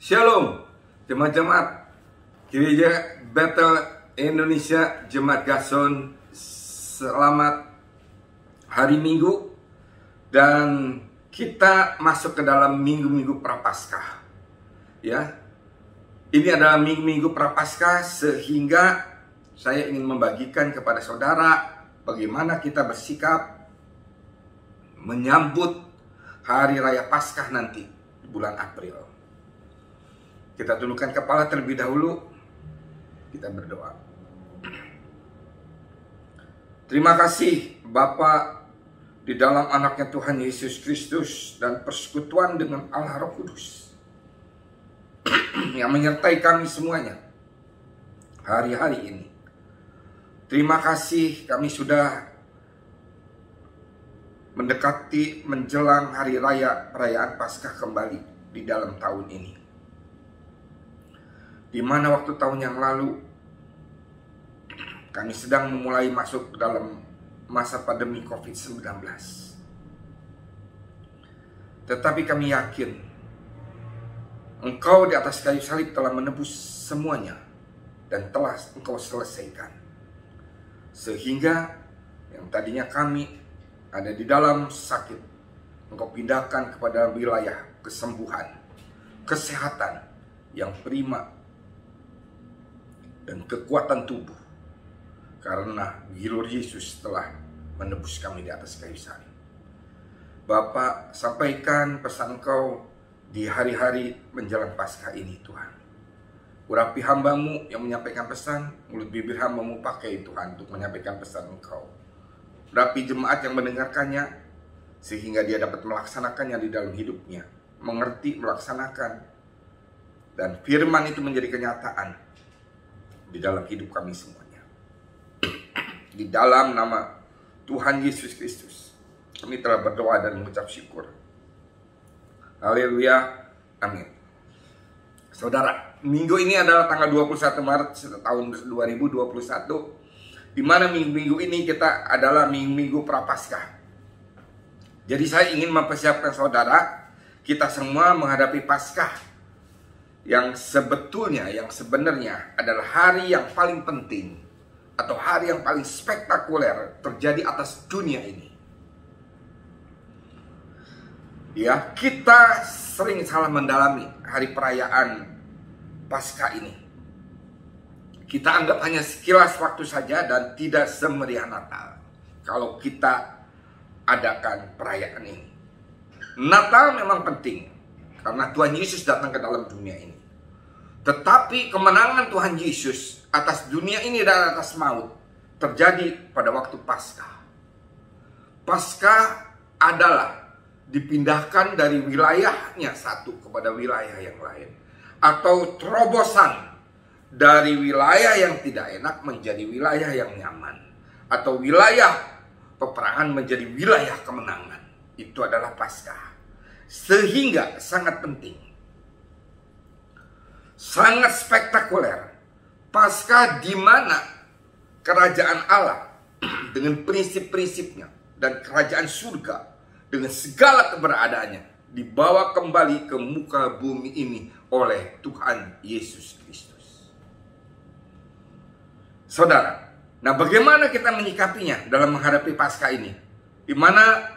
Shalom, jemaat-jemaat Gereja Bethel Indonesia, Jemaat Gason. Selamat hari Minggu, dan kita masuk ke dalam minggu-minggu Prapaskah. Ya, ini adalah minggu-minggu Prapaskah, sehingga saya ingin membagikan kepada saudara bagaimana kita bersikap menyambut hari raya Paskah nanti di bulan April. Kita tundukkan kepala terlebih dahulu, kita berdoa. Terima kasih Bapa, di dalam anaknya Tuhan Yesus Kristus dan persekutuan dengan Allah Roh Kudus yang menyertai kami semuanya hari-hari ini. Terima kasih kami sudah mendekati menjelang hari raya perayaan Paskah kembali di dalam tahun ini, di mana waktu tahun yang lalu kami sedang memulai masuk dalam masa pandemi COVID-19. Tetapi kami yakin Engkau di atas kayu salib telah menebus semuanya dan telah Engkau selesaikan, sehingga yang tadinya kami ada di dalam sakit, Engkau pindahkan kepada wilayah kesembuhan, kesehatan yang prima, dan kekuatan tubuh, karena gilur Yesus telah menebus kami di atas kayu salib. Bapa, sampaikan pesan Engkau di hari-hari menjelang Paskah ini, Tuhan. Urapi hamba-Mu yang menyampaikan pesan, mulut bibir hamba-Mu pakai Tuhan untuk menyampaikan pesan Engkau. Urapi jemaat yang mendengarkannya, sehingga dia dapat melaksanakannya di dalam hidupnya, mengerti, melaksanakan, dan firman itu menjadi kenyataan di dalam hidup kami semuanya. Di dalam nama Tuhan Yesus Kristus, kami telah berdoa dan mengucap syukur. Haleluya, amin. Saudara, minggu ini adalah tanggal 21 Maret tahun 2021, di mana minggu ini kita adalah minggu Prapaskah. Jadi saya ingin mempersiapkan saudara, kita semua menghadapi Paskah yang sebetulnya, yang sebenarnya adalah hari yang paling penting atau hari yang paling spektakuler terjadi atas dunia ini. Ya, kita sering salah mendalami hari perayaan Paskah ini. Kita anggap hanya sekilas waktu saja dan tidak semeriah Natal kalau kita adakan perayaan ini. Natal memang penting karena Tuhan Yesus datang ke dalam dunia ini. Tetapi kemenangan Tuhan Yesus atas dunia ini dan atas maut terjadi pada waktu Paskah. Paskah adalah dipindahkan dari wilayahnya satu kepada wilayah yang lain, atau terobosan dari wilayah yang tidak enak menjadi wilayah yang nyaman, atau wilayah peperangan menjadi wilayah kemenangan. Itu adalah Paskah. Sehingga sangat penting, sangat spektakuler. Paskah di mana kerajaan Allah dengan prinsip-prinsipnya dan kerajaan surga dengan segala keberadaannya dibawa kembali ke muka bumi ini oleh Tuhan Yesus Kristus. Saudara, nah bagaimana kita menyikapinya dalam menghadapi Paskah ini? Di mana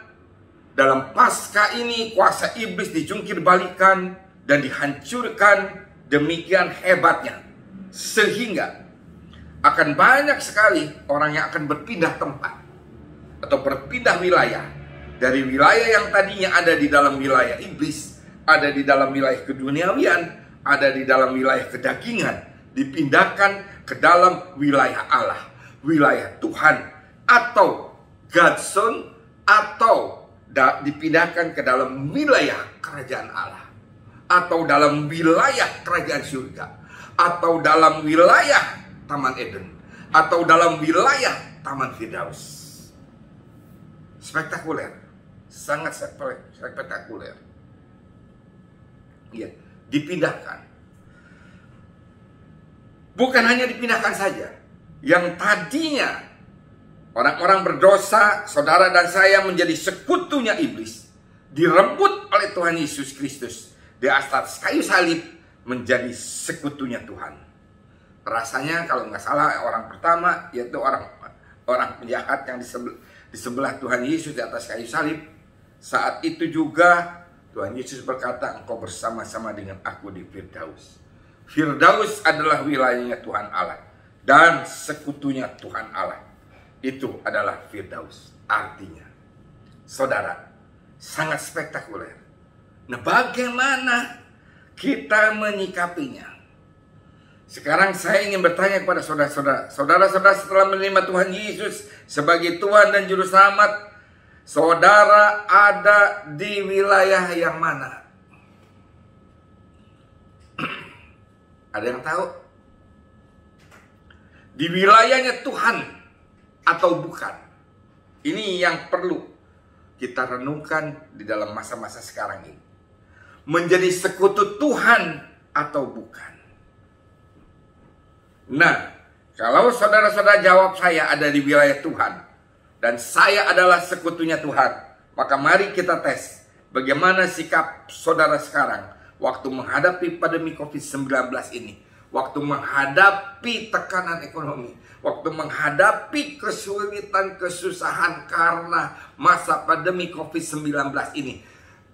dalam Paskah ini kuasa iblis dijungkir balikan dan dihancurkan demikian hebatnya, sehingga akan banyak sekali orang yang akan berpindah tempat atau berpindah wilayah. Dari wilayah yang tadinya ada di dalam wilayah iblis, ada di dalam wilayah keduniawian, ada di dalam wilayah kedagingan, dipindahkan ke dalam wilayah Allah, wilayah Tuhan, atau God's Son, atau dipindahkan ke dalam wilayah kerajaan Allah, atau dalam wilayah kerajaan surga, atau dalam wilayah Taman Eden, atau dalam wilayah Taman Firdaus. Spektakuler, sangat spektakuler. Ya, dipindahkan. Bukan hanya dipindahkan saja, yang tadinya orang-orang berdosa, saudara dan saya menjadi sekutunya iblis, direbut oleh Tuhan Yesus Kristus di atas kayu salib menjadi sekutunya Tuhan. Rasanya kalau nggak salah orang pertama yaitu orang penjahat yang di sebelah Tuhan Yesus di atas kayu salib. Saat itu juga Tuhan Yesus berkata, engkau bersama-sama dengan aku di Firdaus. Firdaus adalah wilayahnya Tuhan Allah dan sekutunya Tuhan Allah. Itu adalah Firdaus. Artinya, saudara, sangat spektakuler. Nah, bagaimana kita menyikapinya? Sekarang saya ingin bertanya kepada saudara-saudara. Saudara-saudara setelah menerima Tuhan Yesus sebagai Tuhan dan Juru Selamat, saudara ada di wilayah yang mana? Ada yang tahu? Di wilayahnya Tuhan atau bukan? Ini yang perlu kita renungkan di dalam masa-masa sekarang ini. Menjadi sekutu Tuhan atau bukan? Nah, kalau saudara-saudara jawab saya ada di wilayah Tuhan dan saya adalah sekutunya Tuhan, maka mari kita tes bagaimana sikap saudara sekarang waktu menghadapi pandemi COVID-19 ini, waktu menghadapi tekanan ekonomi, waktu menghadapi kesulitan, kesusahan karena masa pandemi COVID-19 ini,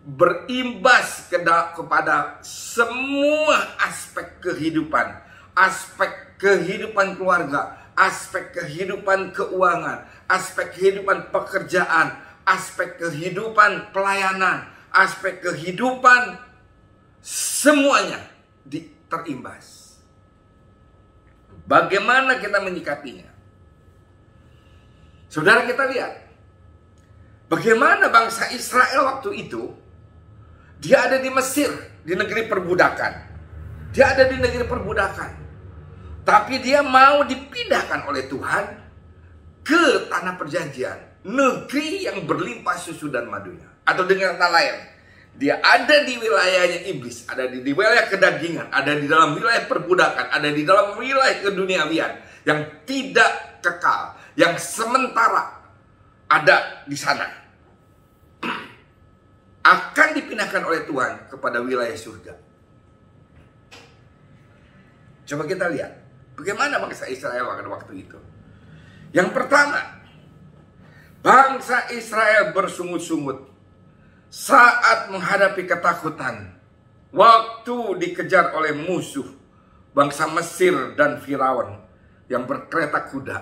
berimbas kepada semua aspek kehidupan, aspek kehidupan keluarga, aspek kehidupan keuangan, aspek kehidupan pekerjaan, aspek kehidupan pelayanan, aspek kehidupan semuanya terimbas. Bagaimana kita menyikapinya? Saudara, kita lihat bagaimana bangsa Israel waktu itu. Dia ada di Mesir, di negeri perbudakan. Dia ada di negeri perbudakan. Tapi dia mau dipindahkan oleh Tuhan ke tanah perjanjian, negeri yang berlimpah susu dan madunya. Atau dengan kata lain, dia ada di wilayahnya iblis, ada di wilayah kedagingan, ada di dalam wilayah perbudakan, ada di dalam wilayah keduniawian yang tidak kekal, yang sementara ada di sana. Akan dipindahkan oleh Tuhan kepada wilayah surga. Coba kita lihat bagaimana bangsa Israel pada waktu itu. Yang pertama, bangsa Israel bersungut-sungut saat menghadapi ketakutan. Waktu dikejar oleh musuh, bangsa Mesir dan Firaun yang berkereta kuda.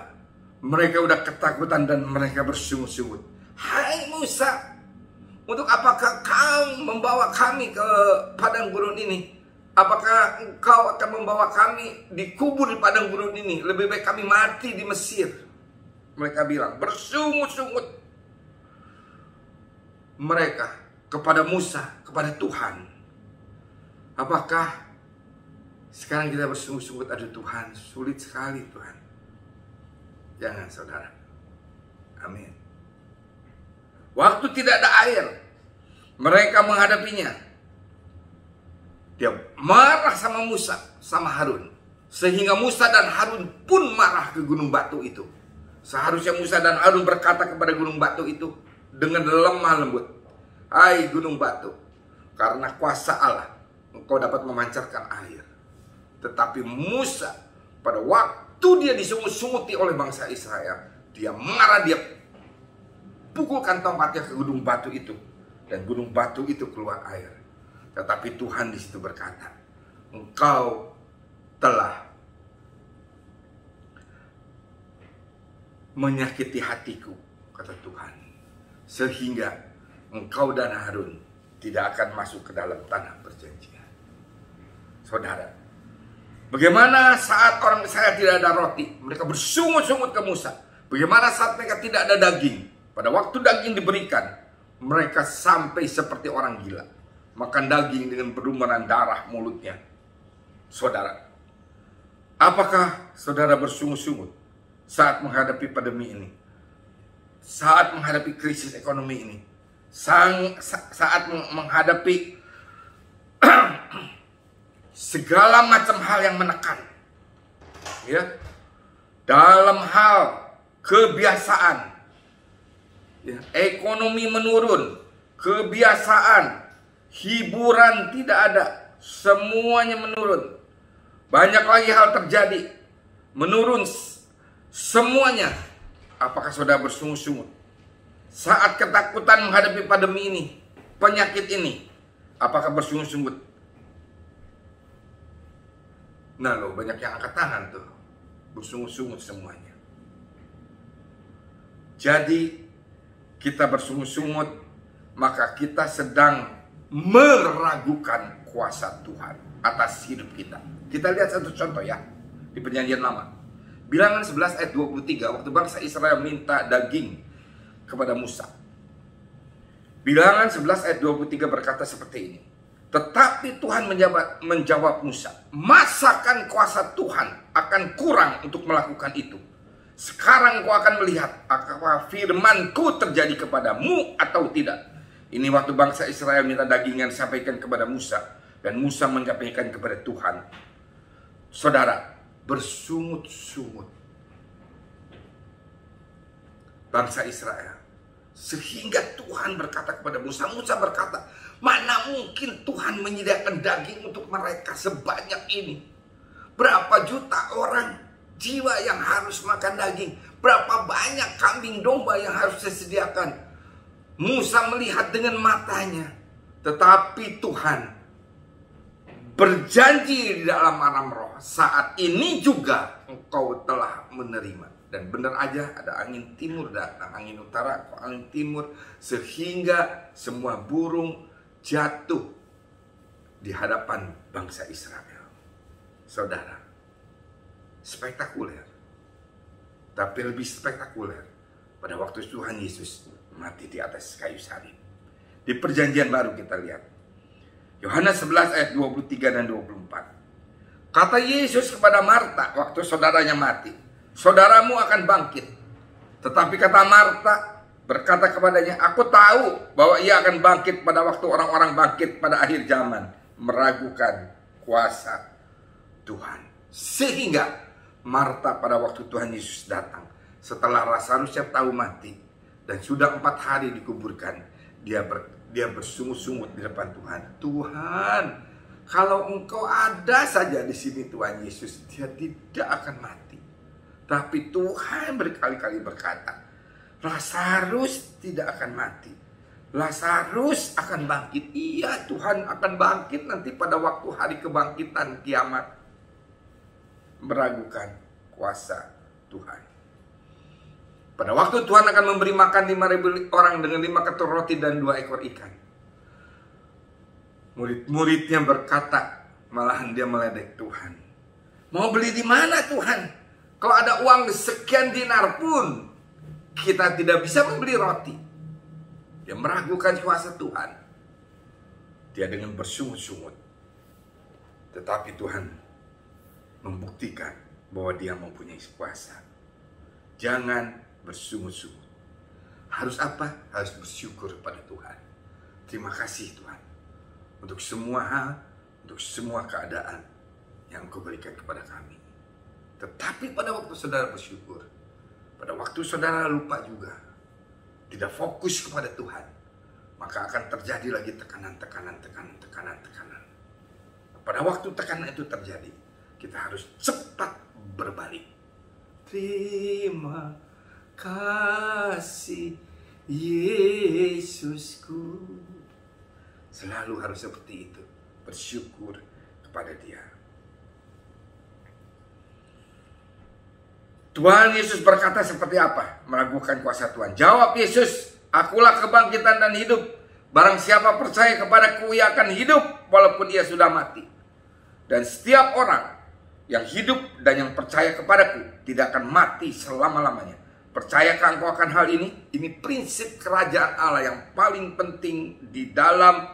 Mereka udah ketakutan dan mereka bersungut-sungut. Hai Musa, untuk apakah kau membawa kami ke padang gurun ini? Apakah engkau akan membawa kami dikubur di padang gurun ini? Lebih baik kami mati di Mesir. Mereka bilang, bersungut-sungut mereka kepada Musa, kepada Tuhan. Apakah sekarang kita bersungut-sungut, aduh Tuhan, sulit sekali Tuhan. Jangan saudara. Amin. Waktu tidak ada air, mereka menghadapinya. Dia marah sama Musa, sama Harun. Sehingga Musa dan Harun pun marah ke gunung batu itu. Seharusnya Musa dan Harun berkata kepada gunung batu itu dengan lemah lembut, hai gunung batu, karena kuasa Allah engkau dapat memancarkan air. Tetapi Musa pada waktu dia disungut-sunguti oleh bangsa Israel, dia marah, dia pukulkan tongkatnya ke gunung batu itu. Dan gunung batu itu keluar air. Tetapi Tuhan di situ berkata, engkau telah menyakiti hatiku, kata Tuhan, sehingga engkau dan Harun tidak akan masuk ke dalam tanah perjanjian. Saudara, bagaimana saat orang Israel tidak ada roti, mereka bersungut-sungut ke Musa. Bagaimana saat mereka tidak ada daging, pada waktu daging diberikan, mereka sampai seperti orang gila, makan daging dengan berlumuran darah mulutnya. Saudara, apakah saudara bersungut-sungut saat menghadapi pandemi ini? Saat menghadapi krisis ekonomi ini? Saat menghadapi segala macam hal yang menekan, ya, dalam hal kebiasaan, ya, ekonomi menurun, kebiasaan, hiburan tidak ada, semuanya menurun. Banyak lagi hal terjadi, menurun semuanya. Apakah saudara bersungut-sungut saat ketakutan menghadapi pandemi ini, penyakit ini? Apakah bersungut-sungut? Nah loh, banyak yang angkat tangan tuh, bersungut-sungut semuanya. Jadi kita bersungut-sungut, maka kita sedang meragukan kuasa Tuhan atas hidup kita. Kita lihat satu contoh ya, di Perjanjian Lama. Bilangan 11 ayat 23, waktu bangsa Israel minta daging kepada Musa. Bilangan 11 ayat 23 berkata seperti ini. Tetapi Tuhan menjawab Musa, masakan kuasa Tuhan akan kurang untuk melakukan itu? Sekarang kau akan melihat apakah firmanku terjadi kepadamu atau tidak. Ini waktu bangsa Israel minta daging yang disampaikan kepada Musa, dan Musa menyampaikan kepada Tuhan. Saudara, bersungut-sungut bangsa Israel, sehingga Tuhan berkata kepada Musa, Musa berkata, mana mungkin Tuhan menyediakan daging untuk mereka sebanyak ini? Berapa juta orang jiwa yang harus makan daging? Berapa banyak kambing domba yang harus disediakan? Musa melihat dengan matanya, tetapi Tuhan berjanji di dalam alam roh, saat ini juga engkau telah menerima. Dan benar aja, ada angin timur datang, angin utara, angin timur, sehingga semua burung jatuh di hadapan bangsa Israel. Saudara, spektakuler. Tapi lebih spektakuler pada waktu Tuhan Yesus mati di atas kayu salib. Di Perjanjian Baru kita lihat Yohanes 11 ayat 23 dan 24. Kata Yesus kepada Marta waktu saudaranya mati, saudaramu akan bangkit. Tetapi kata Marta berkata kepadanya, aku tahu bahwa ia akan bangkit pada waktu orang-orang bangkit pada akhir zaman, meragukan kuasa Tuhan. Sehingga Marta pada waktu Tuhan Yesus datang, setelah Lazarus yang tahu mati dan sudah 4 hari dikuburkan, dia bersungut-sungut di depan Tuhan. Tuhan, kalau engkau ada saja di sini Tuhan Yesus, dia tidak akan mati. Tapi Tuhan berkali-kali berkata, Lazarus tidak akan mati. Lazarus akan bangkit. Iya, Tuhan akan bangkit nanti pada waktu hari kebangkitan kiamat. Meragukan kuasa Tuhan. Pada waktu Tuhan akan memberi makan 5.000 orang dengan 5 ketur roti dan 2 ekor ikan. Murid-muridnya berkata, malahan dia meledek Tuhan. Mau beli di mana Tuhan? Kalau ada uang sekian dinar pun, kita tidak bisa membeli roti. Dia meragukan kuasa Tuhan. Dia dengan bersungut-sungut. Tetapi Tuhan membuktikan bahwa dia mempunyai kuasa. Jangan bersungut-sungut. Harus apa? Harus bersyukur pada Tuhan. Terima kasih Tuhan untuk semua hal, untuk semua keadaan yang Engkau berikan kepada kami. Tetapi pada waktu saudara bersyukur, pada waktu saudara lupa juga, tidak fokus kepada Tuhan, maka akan terjadi lagi tekanan. Pada waktu tekanan itu terjadi, kita harus cepat berbalik. Terima kasih Yesusku. Selalu harus seperti itu, bersyukur kepada Dia. Tuhan Yesus berkata seperti apa? Meragukan kuasa Tuhan. Jawab Yesus, akulah kebangkitan dan hidup. Barang siapa percaya kepadaku, ia akan hidup walaupun ia sudah mati. Dan setiap orang yang hidup dan yang percaya kepadaku tidak akan mati selama-lamanya. Percayakah engkau akan hal ini? Ini prinsip kerajaan Allah yang paling penting di dalam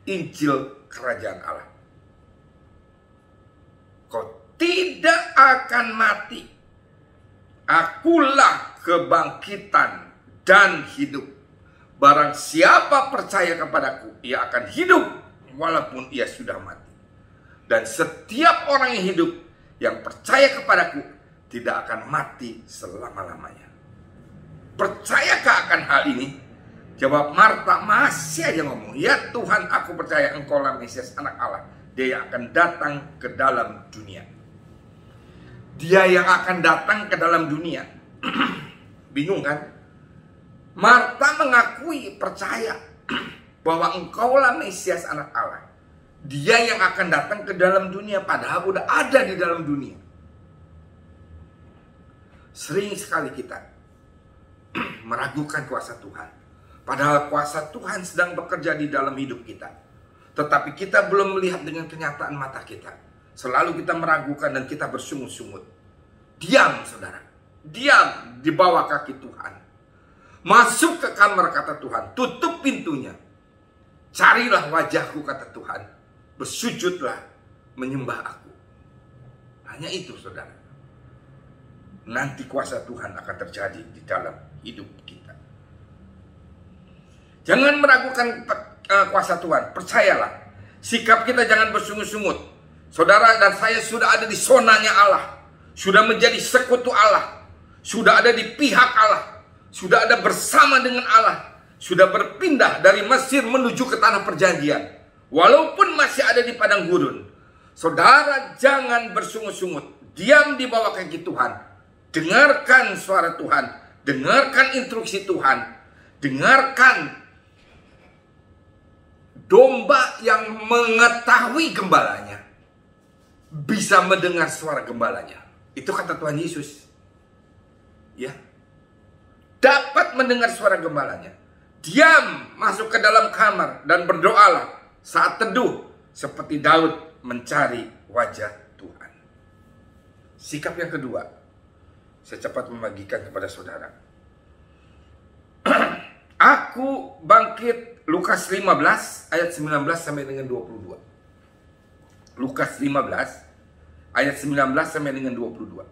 Injil kerajaan Allah. Kau tidak akan mati. Akulah kebangkitan dan hidup. Barang siapa percaya kepadaku, ia akan hidup walaupun ia sudah mati. Dan setiap orang yang hidup, yang percaya kepadaku, tidak akan mati selama-lamanya. Percayakah akan hal ini? Jawab Marta masih aja ngomong, ya Tuhan, aku percaya engkau lah Mesias anak Allah Dia yang akan datang ke dalam dunia. Dia yang akan datang ke dalam dunia. Bingung kan? Marta mengakui, percaya bahwa engkaulah Mesias, anak Allah. Dia yang akan datang ke dalam dunia, padahal udah ada di dalam dunia. Sering sekali kita meragukan kuasa Tuhan, padahal kuasa Tuhan sedang bekerja di dalam hidup kita. Tetapi kita belum melihat dengan kenyataan mata kita. Selalu kita meragukan dan kita bersungut-sungut. Diam, saudara. Diam di bawah kaki Tuhan. Masuk ke kamar, kata Tuhan. Tutup pintunya. Carilah wajahku, kata Tuhan. Bersujudlah, menyembah aku. Hanya itu, saudara. Nanti kuasa Tuhan akan terjadi di dalam hidup kita. Jangan meragukan kuasa Tuhan. Percayalah. Sikap kita jangan bersungut-sungut. Saudara dan saya sudah ada di sonanya Allah. Sudah menjadi sekutu Allah. Sudah ada di pihak Allah. Sudah ada bersama dengan Allah. Sudah berpindah dari Mesir menuju ke tanah perjanjian. Walaupun masih ada di padang gurun. Saudara jangan bersungut-sungut. Diam di bawah kaki Tuhan. Dengarkan suara Tuhan. Dengarkan instruksi Tuhan. Dengarkan domba yang mengetahui gembalanya bisa mendengar suara gembalanya. Itu kata Tuhan Yesus. Ya. Dapat mendengar suara gembalanya. Diam, masuk ke dalam kamar dan berdoalah saat teduh seperti Daud mencari wajah Tuhan. Sikap yang kedua, saya cepat membagikan kepada saudara. Aku bangkit, Lukas 15 ayat 19 sampai dengan 22. Lukas 15 ayat 19 sampai dengan 22.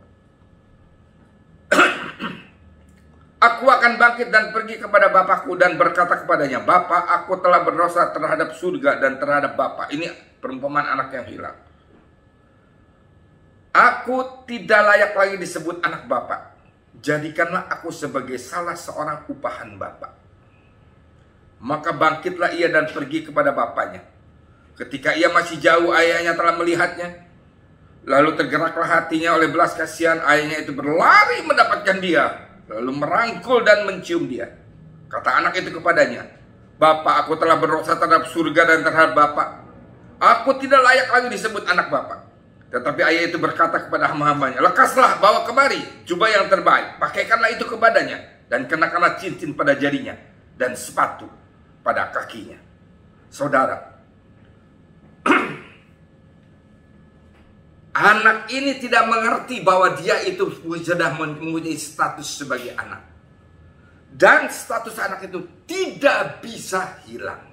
Aku akan bangkit dan pergi kepada Bapakku dan berkata kepadanya, Bapa, aku telah berdosa terhadap surga dan terhadap Bapa. Ini perumpamaan anak yang hilang. Aku tidak layak lagi disebut anak Bapa. Jadikanlah aku sebagai salah seorang upahan Bapa. Maka bangkitlah ia dan pergi kepada bapaknya. Ketika ia masih jauh, ayahnya telah melihatnya. Lalu tergeraklah hatinya oleh belas kasihan. Ayahnya itu berlari mendapatkan dia, lalu merangkul dan mencium dia. Kata anak itu kepadanya, Bapa, aku telah berdosa terhadap surga dan terhadap Bapa. Aku tidak layak lagi disebut anak Bapa. Tetapi ayah itu berkata kepada hamba-hambanya, lekaslah, bawa kemari jubah yang terbaik, pakaikanlah itu kepadanya, dan kenakanlah cincin pada jarinya, dan sepatu pada kakinya. Saudara, anak ini tidak mengerti bahwa dia itu sudah mempunyai status sebagai anak. Dan status anak itu tidak bisa hilang.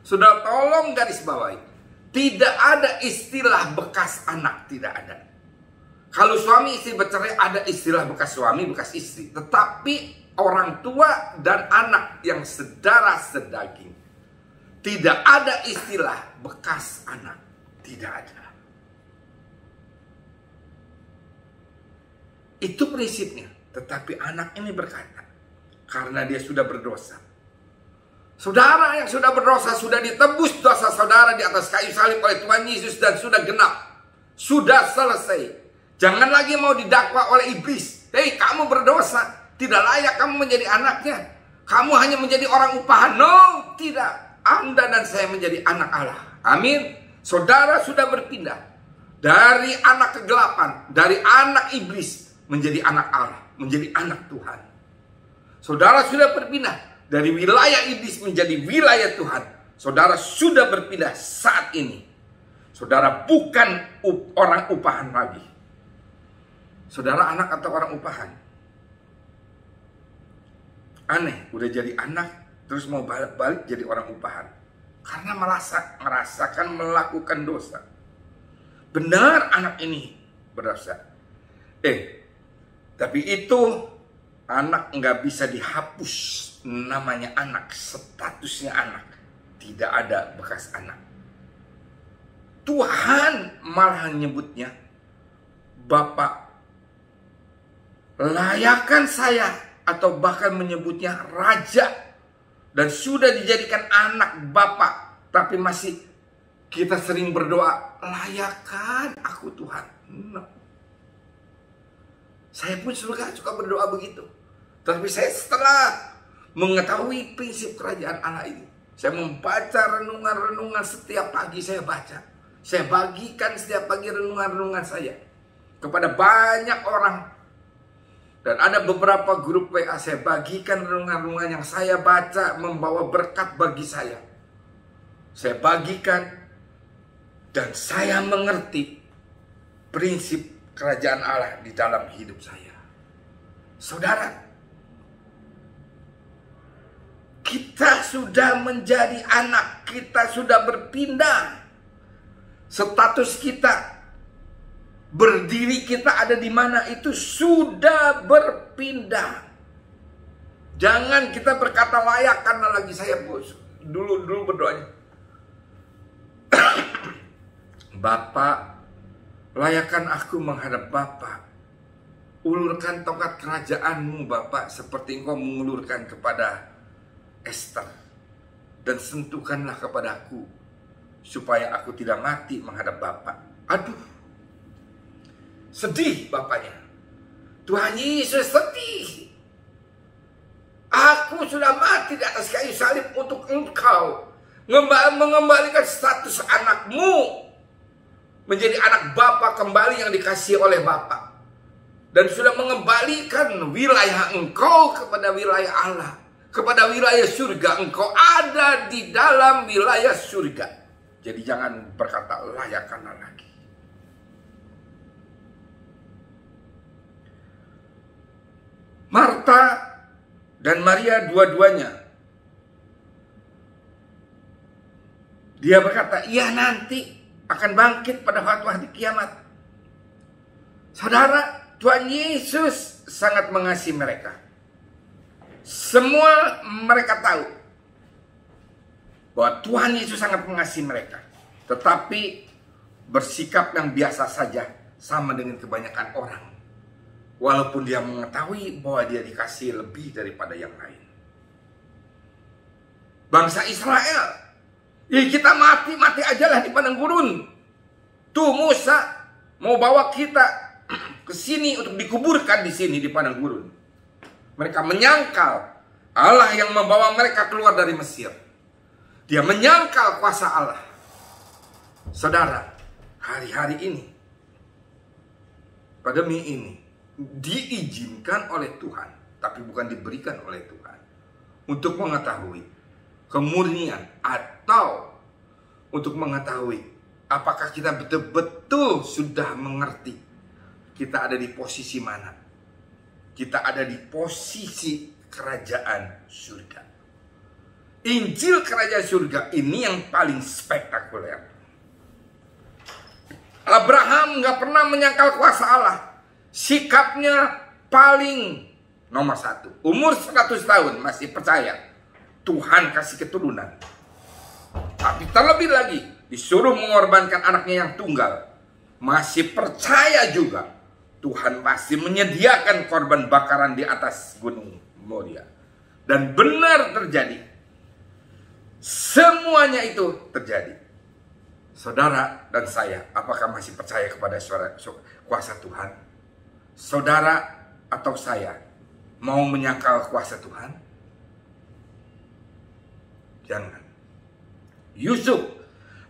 Sudah tolong garis bawahi. Tidak ada istilah bekas anak, tidak ada. Kalau suami istri bercerai ada istilah bekas suami, bekas istri. Tetapi orang tua dan anak yang sedara sedaging. Tidak ada istilah bekas anak, tidak ada. Itu prinsipnya. Tetapi anak ini berkata, karena dia sudah berdosa. Saudara yang sudah berdosa, sudah ditebus dosa saudara di atas kayu salib oleh Tuhan Yesus dan sudah genap. Sudah selesai. Jangan lagi mau didakwa oleh iblis. Hei, kamu berdosa. Tidak layak kamu menjadi anaknya. Kamu hanya menjadi orang upahan. No, tidak. Anda dan saya menjadi anak Allah. Amin. Saudara sudah berpindah. Dari anak kegelapan. Dari anak iblis. Menjadi anak Allah, menjadi anak Tuhan. Saudara sudah berpindah dari wilayah iblis menjadi wilayah Tuhan. Saudara sudah berpindah saat ini. Saudara bukan orang upahan lagi. Saudara anak atau orang upahan? Aneh, udah jadi anak terus mau balik jadi orang upahan. Karena merasakan melakukan dosa. Benar anak ini berdosa. Tapi itu anak nggak bisa dihapus, namanya anak, statusnya anak. Tidak ada bekas anak. Tuhan malah menyebutnya, Bapak, layakkan saya, atau bahkan menyebutnya raja, dan sudah dijadikan anak Bapak, tapi masih Kita sering berdoa, layakkan aku Tuhan. No. Saya pun suka berdoa begitu. Tapi saya setelah mengetahui prinsip kerajaan Allah ini, saya membaca renungan-renungan setiap pagi saya baca. Saya bagikan setiap pagi renungan-renungan saya kepada banyak orang. Dan ada beberapa grup WA saya bagikan renungan-renungan yang saya baca membawa berkat bagi saya. Saya bagikan dan saya mengerti prinsip kerajaan Allah di dalam hidup saya. Saudara, kita sudah menjadi anak, kita sudah berpindah. Status kita, berdiri kita ada di mana itu sudah berpindah. Jangan kita berkata layak karena lagi saya bos. Dulu berdoanya, Bapak, layakkan aku menghadap Bapak. Ulurkan tongkat kerajaanmu Bapak seperti engkau mengulurkan kepada Esther. Dan sentuhkanlah kepadaku supaya aku tidak mati menghadap Bapak. Aduh, sedih bapaknya. Tuhan Yesus sedih. Aku sudah mati di atas kayu salib untuk engkau. Mengembalikan status anakmu menjadi anak Bapa kembali yang dikasihi oleh Bapa. Dan sudah mengembalikan wilayah engkau kepada wilayah Allah. Kepada wilayah surga. Engkau ada di dalam wilayah surga. Jadi jangan berkata layakkanlah lagi. Marta dan Maria dua-duanya, dia berkata, iya nanti akan bangkit pada waktu hari kiamat. Saudara, Tuhan Yesus sangat mengasihi mereka. Semua mereka tahu bahwa Tuhan Yesus sangat mengasihi mereka. Tetapi bersikap yang biasa saja, sama dengan kebanyakan orang. Walaupun dia mengetahui bahwa dia dikasihi lebih daripada yang lain. Bangsa Israel, ya kita mati aja lah di padang gurun. Tuh Musa mau bawa kita ke sini untuk dikuburkan di sini di padang gurun. Mereka menyangkal Allah yang membawa mereka keluar dari Mesir. Dia menyangkal kuasa Allah. Saudara, hari-hari ini, pandemi ini diizinkan oleh Tuhan, tapi bukan diberikan oleh Tuhan, untuk mengetahui kemurnian atau untuk mengetahui apakah kita betul-betul sudah mengerti kita ada di posisi mana. Kita ada di posisi kerajaan surga. Injil kerajaan surga ini yang paling spektakuler. Abraham gak pernah menyangkal kuasa Allah. Sikapnya paling nomor 1. Umur 100 tahun masih percaya Tuhan kasih keturunan. Tapi terlebih lagi disuruh mengorbankan anaknya yang tunggal, masih percaya juga Tuhan pasti menyediakan korban bakaran di atas gunung Moria. Dan benar terjadi. Semuanya itu terjadi. Saudara dan saya, apakah masih percaya kepada kuasa Tuhan? Saudara atau saya mau menyangkal kuasa Tuhan? Jangan. Yusuf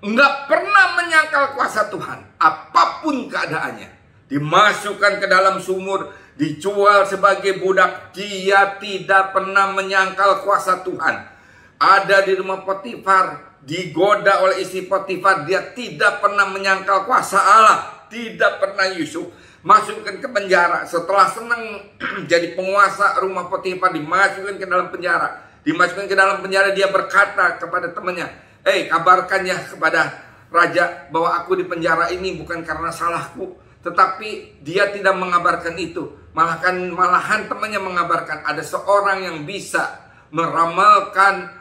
enggak pernah menyangkal kuasa Tuhan. Apapun keadaannya, dimasukkan ke dalam sumur, dijual sebagai budak, dia tidak pernah menyangkal kuasa Tuhan. Ada di rumah Potifar, digoda oleh istri Potifar, dia tidak pernah menyangkal kuasa Allah. Tidak pernah. Yusuf masukkan ke penjara. Setelah senang jadi penguasa rumah Potifar, dimasukkan ke dalam penjara. Dimasukkan ke dalam penjara, dia berkata kepada temannya, kabarkan ya kepada raja bahwa aku di penjara ini bukan karena salahku. Tetapi dia tidak mengabarkan itu. Malahan temannya mengabarkan ada seorang yang bisa meramalkan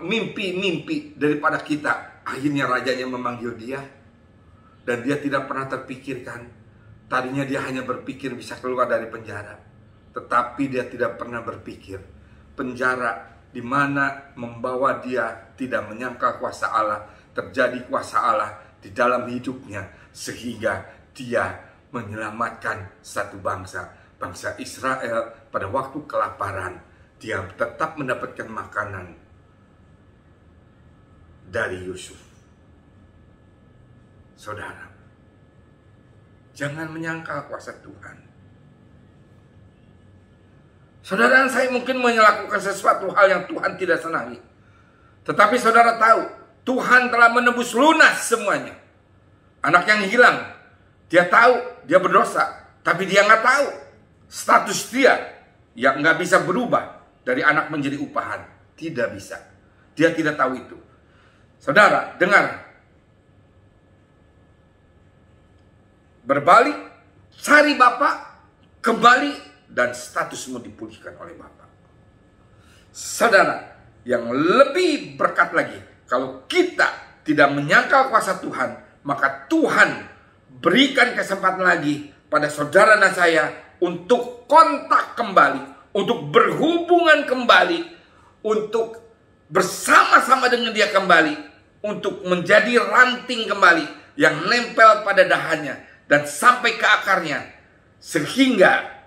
mimpi-mimpi daripada kita. Akhirnya rajanya memanggil dia. Dan dia tidak pernah terpikirkan. Tadinya dia hanya berpikir bisa keluar dari penjara. Tetapi dia tidak pernah berpikir penjara di mana membawa dia tidak menyangka kuasa Allah, terjadi kuasa Allah di dalam hidupnya, sehingga dia menyelamatkan satu bangsa, bangsa Israel pada waktu kelaparan. Dia tetap mendapatkan makanan dari Yusuf. Saudara, jangan menyangkal kuasa Tuhan. Saudara, saya mungkin melakukan sesuatu hal yang Tuhan tidak senangi. Tetapi saudara tahu, Tuhan telah menebus lunas semuanya. Anak yang hilang, dia tahu dia berdosa, tapi dia nggak tahu status dia yang nggak bisa berubah dari anak menjadi upahan. Tidak bisa. Dia tidak tahu itu. Saudara, dengar. Berbalik, cari Bapak, kembali, dan statusmu dipulihkan oleh Bapak. Saudara, yang lebih berkat lagi, kalau kita tidak menyangkal kuasa Tuhan, maka Tuhan berikan kesempatan lagi pada saudara dan saya untuk kontak kembali, untuk berhubungan kembali, untuk bersama-sama dengan dia kembali, untuk menjadi ranting kembali yang nempel pada dahannya dan sampai ke akarnya, sehingga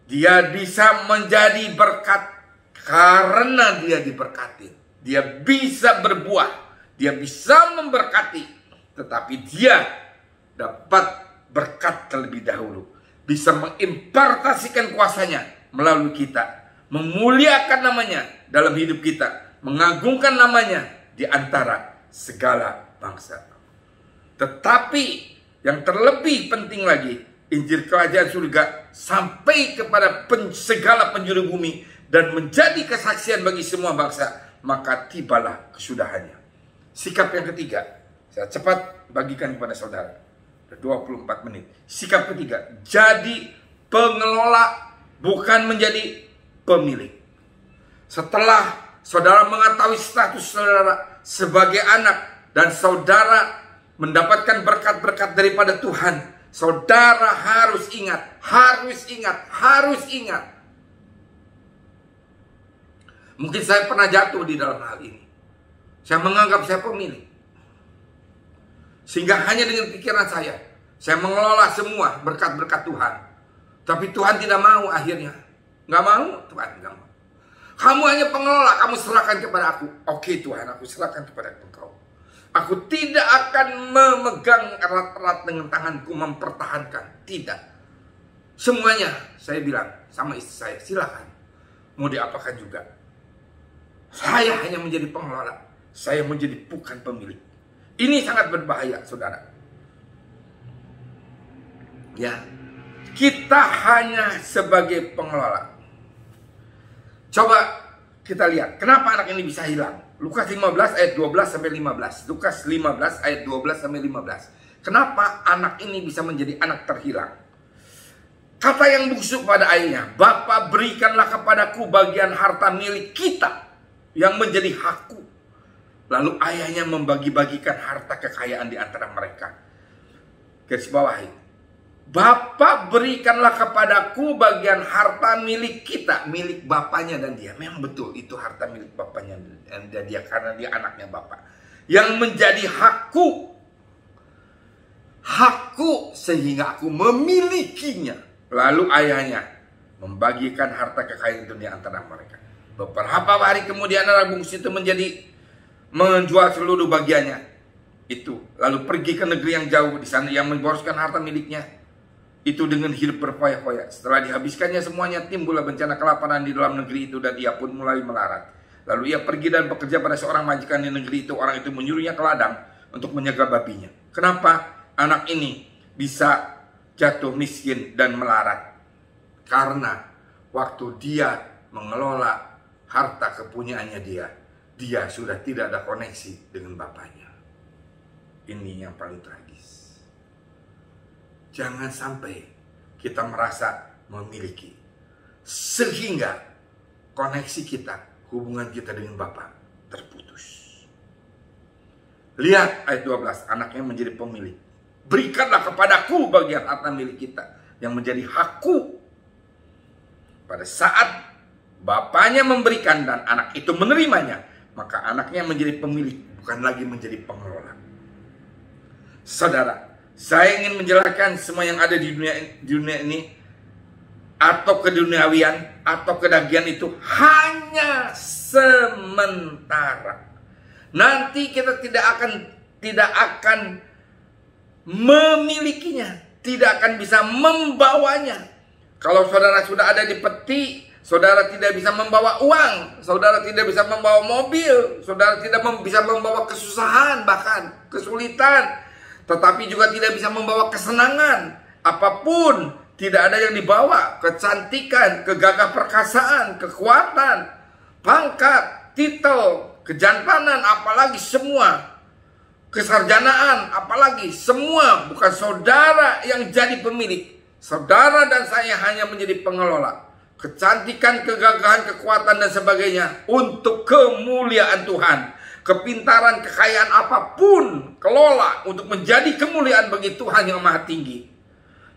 dia bisa menjadi berkat. Karena dia diberkati, dia bisa berbuah, dia bisa memberkati, tetapi dia dapat berkat terlebih dahulu, bisa mengimpartasikan kuasanya melalui kita, memuliakan namanya dalam hidup kita, mengagungkan namanya di antara segala bangsa. Tetapi yang terlebih penting lagi, Injil Kerajaan Surga sampai kepada segala penjuru bumi dan menjadi kesaksian bagi semua bangsa, maka tibalah kesudahannya. Sikap yang ketiga, saya cepat bagikan kepada saudara. 24 menit. Sikap ketiga, jadi pengelola, bukan menjadi pemilik. Setelah saudara mengetahui status saudara sebagai anak, dan saudara mendapatkan berkat-berkat daripada Tuhan, saudara harus ingat, harus ingat. Mungkin saya pernah jatuh di dalam hal ini. Saya menganggap saya pemilik. Sehingga hanya dengan pikiran saya mengelola semua berkat-berkat Tuhan. Tapi Tuhan tidak mau akhirnya. Nggak mau, Tuhan nggak mau. Kamu hanya pengelola, kamu serahkan kepada aku. Oke Tuhan, aku serahkan kepada Engkau. Aku tidak akan memegang erat-erat dengan tanganku mempertahankan. Tidak. Semuanya saya bilang sama istri saya, silakan. Mau diapakan juga. Saya hanya menjadi pengelola. Saya menjadi bukan pemilik. Ini sangat berbahaya, saudara. Ya, kita hanya sebagai pengelola. Coba kita lihat, kenapa anak ini bisa hilang? Lukas 15 ayat 12 sampai 15. Lukas 15 ayat 12 sampai 15. Kenapa anak ini bisa menjadi anak terhilang? Kata yang busuk pada ayahnya, Bapa berikanlah kepadaku bagian harta milik kita yang menjadi hakku. Lalu ayahnya membagi-bagikan harta kekayaan di antara mereka. Garis bawahi, Bapa berikanlah kepadaku bagian harta milik kita, milik bapaknya dan dia. Memang betul itu harta milik bapaknya dan dia, karena dia anaknya Bapak. Yang menjadi hakku sehingga aku memilikinya. Lalu ayahnya membagikan harta kekayaan itu di antara mereka. Beberapa hari kemudian anak bungsu itu menjual seluruh bagiannya itu, lalu pergi ke negeri yang jauh. Di sana ia memboroskan harta miliknya itu dengan hidup berfoya-foya. Setelah dihabiskannya semuanya, timbullah bencana kelaparan di dalam negeri itu dan ia pun mulai melarat. Lalu ia pergi dan bekerja pada seorang majikan di negeri itu. Orang itu menyuruhnya ke ladang untuk menjaga babinya. Kenapa anak ini bisa jatuh miskin dan melarat? Karena waktu dia mengelola harta kepunyaannya dia sudah tidak ada koneksi dengan bapaknya. Ini yang paling tragis. Jangan sampai kita merasa memiliki, sehingga koneksi kita, hubungan kita dengan Bapa terputus. Lihat ayat 12, anaknya menjadi pemilik. Berikanlah kepadaku bagian harta milik kita yang menjadi hakku. Pada saat bapaknya memberikan dan anak itu menerimanya, maka anaknya menjadi pemilik bukan lagi menjadi pengelola. Saudara, saya ingin menjelaskan semua yang ada di dunia ini, atau keduniawian atau kedagian itu hanya sementara. Nanti kita tidak akan memilikinya, tidak akan bisa membawanya. Kalau saudara sudah ada di peti, saudara tidak bisa membawa uang, saudara tidak bisa membawa mobil, saudara tidak bisa membawa kesusahan, bahkan kesulitan, tetapi juga tidak bisa membawa kesenangan. Apapun, tidak ada yang dibawa. Kecantikan, kegagah perkasaan, kekuatan, pangkat, titel, kejantanan, apalagi semua, kesarjanaan, apalagi semua, bukan saudara yang jadi pemilik. Saudara dan saya hanya menjadi pengelola. Kecantikan, kegagahan, kekuatan dan sebagainya untuk kemuliaan Tuhan. Kepintaran, kekayaan apapun, kelola untuk menjadi kemuliaan bagi Tuhan yang Maha Tinggi.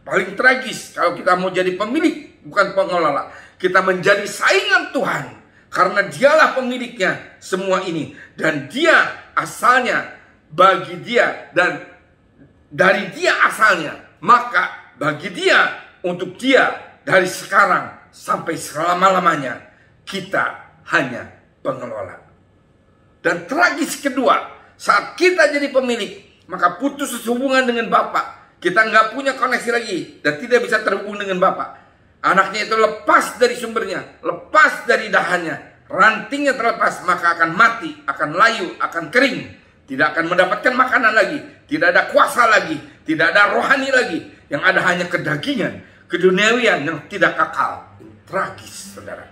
Paling tragis kalau kita mau jadi pemilik, bukan pengelola. Kita menjadi saingan Tuhan, karena dialah pemiliknya semua ini. Dan dia asalnya, bagi dia, dan dari dia asalnya. Maka bagi dia, untuk dia, dari sekarang sampai selama-lamanya, kita hanya pengelola. Dan tragis kedua, saat kita jadi pemilik, maka putus hubungan dengan Bapa. Kita nggak punya koneksi lagi dan tidak bisa terhubung dengan Bapa. Anaknya itu lepas dari sumbernya, lepas dari dahannya, rantingnya terlepas, maka akan mati, akan layu, akan kering, tidak akan mendapatkan makanan lagi, tidak ada kuasa lagi, tidak ada rohani lagi, yang ada hanya kedagingan, keduniawian yang tidak kekal. Tragis, saudara.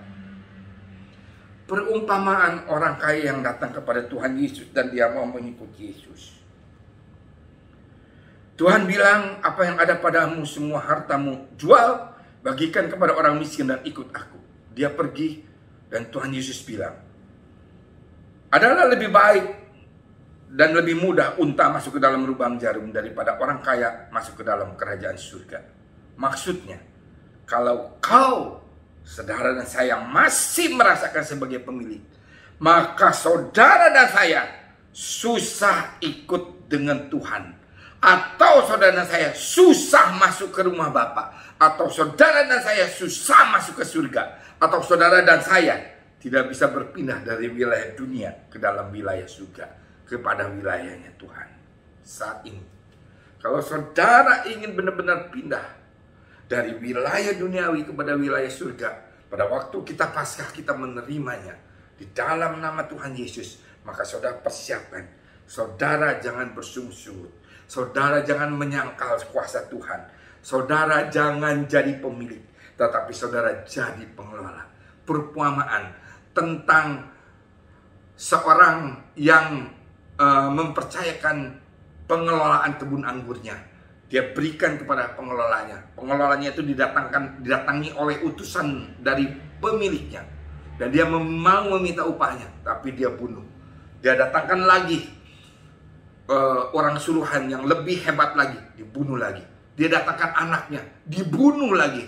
Perumpamaan orang kaya yang datang kepada Tuhan Yesus dan dia mau mengikuti Yesus. Tuhan bilang, apa yang ada padamu, semua hartamu jual, bagikan kepada orang miskin dan ikut aku. Dia pergi dan Tuhan Yesus bilang, adalah lebih baik dan lebih mudah unta masuk ke dalam lubang jarum daripada orang kaya masuk ke dalam kerajaan surga. Maksudnya, kalau kau, saudara dan saya masih merasakan sebagai pemilik, maka saudara dan saya susah ikut dengan Tuhan. Atau saudara dan saya susah masuk ke rumah Bapa. Atau saudara dan saya susah masuk ke surga. Atau saudara dan saya tidak bisa berpindah dari wilayah dunia ke dalam wilayah surga, kepada wilayahnya Tuhan. Saat ini, kalau saudara ingin benar-benar pindah dari wilayah duniawi kepada wilayah surga, pada waktu kita Paskah kita menerimanya di dalam nama Tuhan Yesus, maka saudara persiapkan. Saudara jangan bersungut-sungut. Saudara jangan menyangkal kuasa Tuhan. Saudara jangan jadi pemilik, tetapi saudara jadi pengelola. Perumpamaan tentang seorang yang mempercayakan pengelolaan kebun anggurnya. Dia berikan kepada pengelolanya. Pengelolanya itu didatangi oleh utusan dari pemiliknya. Dan dia mau meminta upahnya, tapi dia bunuh. Dia datangkan lagi orang suruhan yang lebih hebat lagi, dibunuh lagi. Dia datangkan anaknya, dibunuh lagi.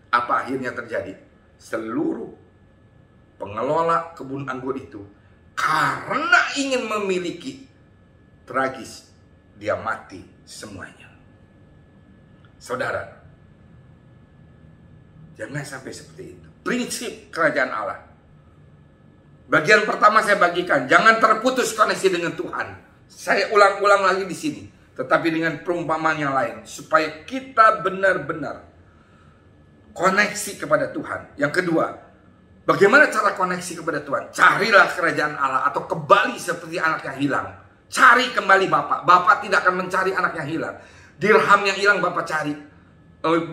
Apa akhirnya terjadi? Seluruh pengelola kebun anggur itu, karena ingin memiliki, tragis, dia mati semuanya. Saudara, jangan sampai seperti itu. Prinsip kerajaan Allah. Bagian pertama saya bagikan, jangan terputus koneksi dengan Tuhan. Saya ulang-ulang lagi di sini, tetapi dengan perumpamaan yang lain, supaya kita benar-benar koneksi kepada Tuhan. Yang kedua, bagaimana cara koneksi kepada Tuhan? Carilah kerajaan Allah, atau kembali seperti anak yang hilang. Cari kembali Bapa. Bapa tidak akan mencari anak yang hilang. Dirham yang hilang Bapa cari.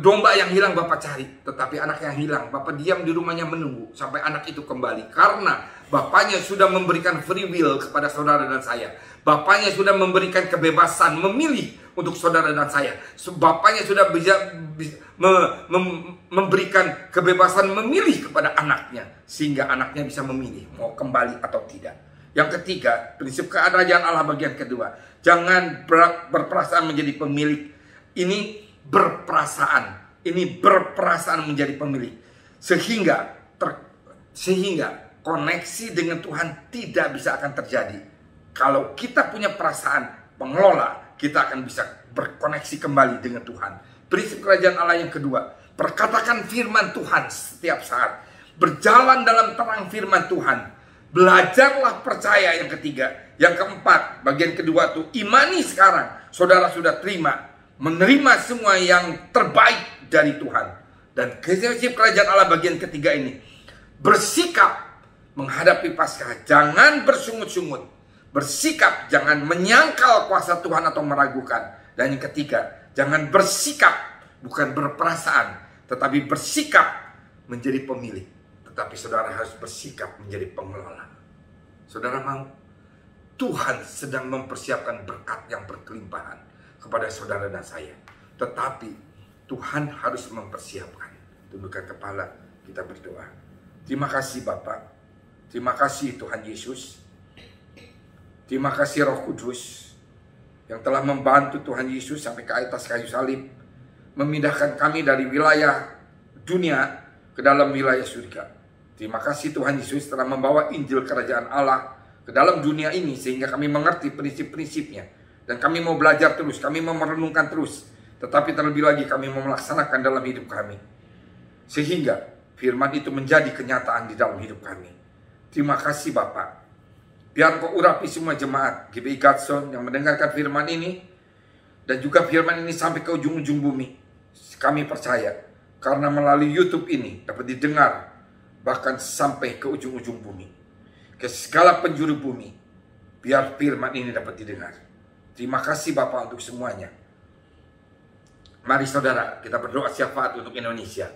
Domba yang hilang Bapa cari. Tetapi anak yang hilang, Bapa diam di rumahnya menunggu sampai anak itu kembali. Karena Bapaknya sudah memberikan free will kepada saudara dan saya. Bapaknya sudah memberikan kebebasan memilih untuk saudara dan saya. Bapaknya sudah bisa memberikan kebebasan memilih kepada anaknya, sehingga anaknya bisa memilih mau kembali atau tidak. Yang ketiga, prinsip kerajaan Allah bagian kedua, jangan berperasaan menjadi pemilik. Ini berperasaan menjadi pemilik, sehingga koneksi dengan Tuhan tidak bisa akan terjadi. Kalau kita punya perasaan pengelola, kita akan bisa berkoneksi kembali dengan Tuhan. Prinsip kerajaan Allah yang kedua, perkatakan firman Tuhan setiap saat. Berjalan dalam terang firman Tuhan. Belajarlah percaya yang ketiga. Yang keempat, bagian kedua tuh, imani sekarang. Saudara sudah terima, menerima semua yang terbaik dari Tuhan. Dan prinsip kerajaan Allah bagian ketiga ini, bersikap menghadapi Paskah. Jangan bersungut-sungut. Bersikap, jangan menyangkal kuasa Tuhan atau meragukan. Dan yang ketiga, jangan bersikap, bukan berperasaan, tetapi bersikap menjadi pemilih. Tetapi saudara harus bersikap menjadi pengelola. Saudara mau? Tuhan sedang mempersiapkan berkat yang berkelimpahan kepada saudara dan saya. Tetapi Tuhan harus mempersiapkan. Tundukkan kepala, kita berdoa. Terima kasih Bapak. Terima kasih Tuhan Yesus. Terima kasih Roh Kudus yang telah membantu Tuhan Yesus sampai ke atas kayu salib, memindahkan kami dari wilayah dunia ke dalam wilayah surga. Terima kasih Tuhan Yesus telah membawa Injil Kerajaan Allah ke dalam dunia ini sehingga kami mengerti prinsip-prinsipnya. Dan kami mau belajar terus, kami mau merenungkan terus. Tetapi terlebih lagi kami mau melaksanakan dalam hidup kami. Sehingga firman itu menjadi kenyataan di dalam hidup kami. Terima kasih Bapak. Biar Kau urapi semua jemaat GBI Godson yang mendengarkan firman ini. Dan juga firman ini sampai ke ujung-ujung bumi. Kami percaya. Karena melalui YouTube ini dapat didengar. Bahkan sampai ke ujung-ujung bumi. Ke segala penjuru bumi. Biar firman ini dapat didengar. Terima kasih Bapak untuk semuanya. Mari saudara kita berdoa syafaat untuk Indonesia.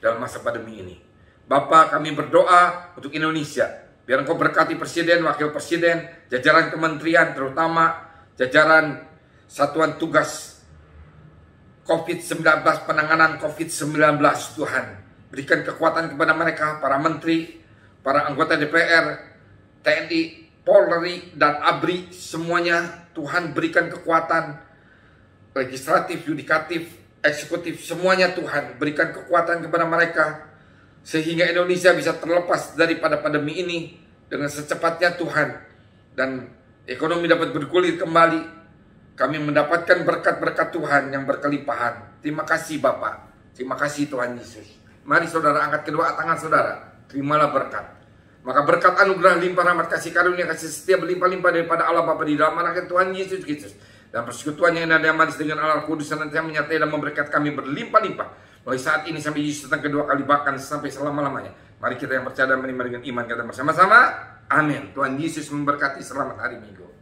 Dalam masa pandemi ini. Bapak kami berdoa untuk Indonesia. Biar Engkau berkati Presiden, Wakil Presiden, jajaran kementerian, terutama jajaran Satuan Tugas COVID-19, penanganan COVID-19 Tuhan. Berikan kekuatan kepada mereka, para menteri, para anggota DPR, TNI, Polri, dan ABRI, semuanya Tuhan berikan kekuatan, legislatif, yudikatif, eksekutif, semuanya Tuhan berikan kekuatan kepada mereka. Sehingga Indonesia bisa terlepas daripada pandemi ini dengan secepatnya Tuhan. Dan ekonomi dapat bergulir kembali. Kami mendapatkan berkat-berkat Tuhan yang berkelimpahan. Terima kasih Bapak. Terima kasih Tuhan Yesus. Mari saudara angkat kedua tangan saudara. Terimalah berkat. Maka berkat anugerah limpah rahmat kasih karunia kasih setia berlimpah-limpah daripada Allah Bapa di dalam anak Tuhan Yesus Kristus. Dan persekutuan yang ada manis dengan Allah Kudus senantiasa menyertai dan memberkati kami berlimpah-limpah. Mulai saat ini sampai Yesus datang kedua kali bahkan sampai selama-lamanya. Mari kita yang percaya dan menerima dengan iman kata bersama-sama. Amin. Tuhan Yesus memberkati. Selamat hari Minggu.